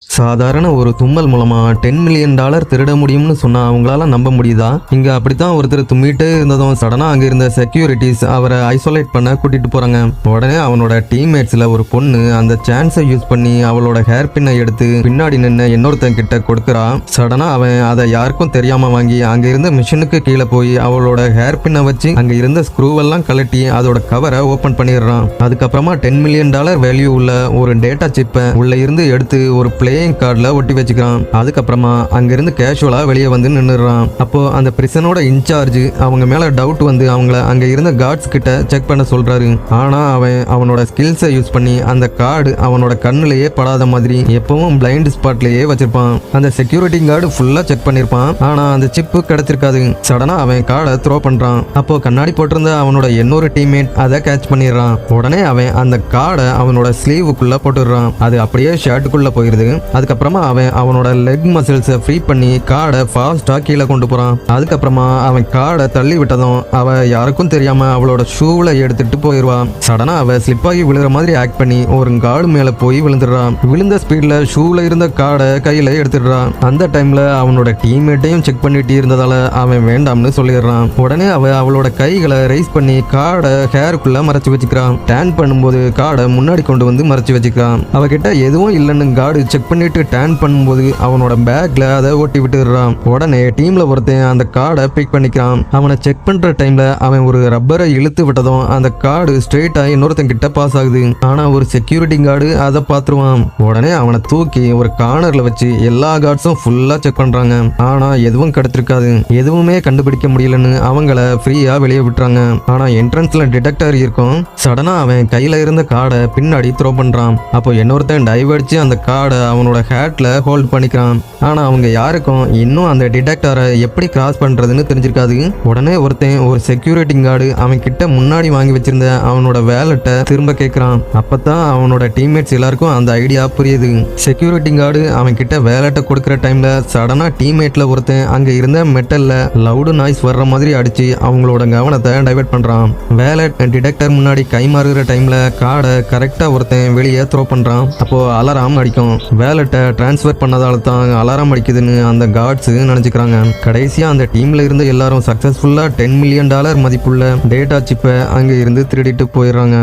சாதாரண ஒரு தும்மல் மூலமா $10 மில்லியன் திருட முடியும்னு சொன்னா அவங்களால நம்ப முடியுதா? இங்க அப்படித்தான் ஒருத்தர் தும்மிட்டே இருந்ததும் சடனா அங்க இருந்த செக்யூரிட்டிஸ் அவரை ஐசோலேட் பண்ண கூட்டிட்டு போறாங்க. உடனே அவனோட டீம்மேட்ஸ்ல ஒரு பொண்ணு அந்த சான்ஸை யூஸ் பண்ணி அவளோட ஹேர் பின்னை எடுத்து பின்னாடி நின்று இன்னொருத்தன் கிட்ட கொடுக்கறா. சடனா அவன் அதை யாருக்கும் தெரியாம வாங்கி அங்க இருந்த மிஷினுக்கு கீழே போய் அவளோட ஹேர் பின்னை வச்சு அங்க இருந்த ஸ்க்ரூவெல்லாம் கழட்டி அதோட கவரை ஓபன் பண்ணிடுறான். அதுக்கப்புறமா $10 மில்லியன் வேல்யூ உள்ள ஒரு டேட்டா சிப்பை உள்ள இருந்து எடுத்து ஒரு பிளேயிங் கார்டுல ஒட்டி வச்சுக்கிறான். அதுக்கப்புறமா அங்கிருந்து கேஷுவலா வெளியே வந்து நின்னுறான். அப்போ அந்த பிரிசனோட இன்சார்ஜ் அவங்க மேல டவுட் வந்து அவங்கள அங்க இருந்த கார்ட்ஸ் கிட்ட செக் பண்ண சொல்றாரு. ஆனா அவனோட ஸ்கில்ஸை யூஸ் பண்ணி அந்த கார்டு அவனோட கண்ணுலயே படாத மாதிரி எப்பவும் பிளைண்ட் ஸ்பாட்லயே வச்சிருப்பான். அந்த செக்யூரிட்டி கார்டு ஃபுல்லா செக் பண்ணிருப்பான். ஆனா அந்த சிப்பு கிடைச்சிருக்காது. சடனா அவன் கார்டை த்ரோ பண்றான். அப்போ கண்ணாடி போட்டிருந்த அவனோட இன்னொரு டீம்மேட் அதை கேட்ச் பண்ணிடுறான். உடனே அவன் அந்த கார்டை அவனோட ஸ்லீவுக்குள்ள போட்டுடுறான். அது அப்படியே ஷர்ட்டுக்குள்ள போயிருது. அதுக்கப்புறமா அவனோட லெக் மசில்ஸை ஃப்ரீ பண்ணி கார்டை ஃபாஸ்டா கீழே கொண்டு போறான். அதுக்கப்புறமா அவன் கார்டை தள்ளி விட்டதும் அவ யாருக்கும் தெரியாம அவளோட ஷூல எடுத்துட்டு போயிடுவான். சடனா அவ ஸ்லிப் ஆகி விழுற மாதிரி ஆக்ட் பண்ணி ஒரு கார்டு மேல போய் விழுந்துடுறான். விழுந்த ஸ்பீட்ல ஷூல இருந்த கார்டை கையில எடுத்துடுறான். அந்த டைம்ல அவனோட டீம்மேட்டையும் செக் பண்ணிட்டு இருந்ததால அவன் வேண்டாம்னு சொல்லிடுறான். உடனே அவளோட கைகளை ரைஸ் பண்ணி கார்டை ஹேருக்குள்ள மறைச்சு வச்சுக்கிறான். டேன் பண்ணும்போது கார்டை முன்னாடி கொண்டு வந்து மறைச்சு வச்சுக்கிறான். அவகிட்ட எதுவும் இல்லைன்னு கார்டு செக் பண்ணிட்டு டேன் பண்ணும்போது அவனோட பேக்ல அதை ஓட்டி விட்டுறான். உடனே டீம்ல ஒருத்தன் அந்த கார்டை பிக் பண்ணிக்கிறான். அவனை செக் பண்ற டைம்ல அவன் ஒரு ரப்பரை இழுத்து விட்டதும் அந்த கார்டு ஸ்ட்ரெயிட்டா இன்னொருத்தன் கிட்ட பாஸ் ஆகுது. ஆனா ஒரு செக்யூரிட்டி கார்டு அதை பாத்துருவான். உடனே அவனை தூக்கி ஒரு கார்னர்ல வச்சு எல்லா கார்ட்ஸும் ஃபுல்லா செக் பண்றாங்க. ஆனா எதுவும் கிடைச்சிருக்காது. எதுவுமே கண்டுபிடிக்க முடியலன்னு அவங்கள ஃப்ரீயா வெளியே விட்டுறாங்க. ஆனா என்ட்ரன்ஸ்ல டிடெக்டர் இருக்கும். சடனா அவன் கையில இருந்த கார்டை பின்னாடி த்ரோ பண்றான். அப்போ இன்னொருத்தன் டைவ் அடிச்சு அந்த கார்டை அவனோட ஹேட்ல ஹோல்ட் பண்ணிக்கிறான். ஆனா அவங்க யாருக்கும் இன்னும் அந்த டிடெக்டரை எப்படி கிராஸ் பண்றதுன்னு தெரிஞ்சிருக்காது. உடனே ஒருத்தன் ஒரு செக்யூரிட்டி கார்டு அவன் கிட்ட முன்னாடி வாங்கி வச்சிருந்த அவனோட வேலட்டை திரும்ப கேட்கிறான். அப்பதான் அவனோட டீம்மேட்ஸ் எல்லாருக்கும் அந்த ஐடியா புரியுது. செக்யூரிட்டி கார்டு அவன் கிட்ட வேலட்டை கொடுக்கிற டைம்ல சடனா டீம்மேட்ல ஒருத்தன் அங்க இருந்த மெட்டல்ல லவுடு நாய்ஸ் வர்ற மாதிரி அடிச்சு அவங்களோட கவனத்தை டைவர்ட் பண்றான். வேலட் டிடெக்டர் முன்னாடி கை மாறுகிற டைம்ல கார்டை கரெக்டா ஒருத்தன் வெளியே த்ரோ பண்றான். அப்போ அலாரம் அடிக்கும். வேலட்டை டிரான்ஸ்ஃபர் பண்ணதால தான் அலாரம் அடிக்குதுன்னு அந்த கார்ட்ஸ் நினைச்சுக்கிறாங்க. கடைசியா அந்த டீம்ல இருந்த எல்லாரும் சக்சஸ்ஃபுல்லா $10 மில்லியன் மதிப்புள்ள டேட்டா சிப்பை அங்க இருந்து திருடிட்டு போயிடுறாங்க.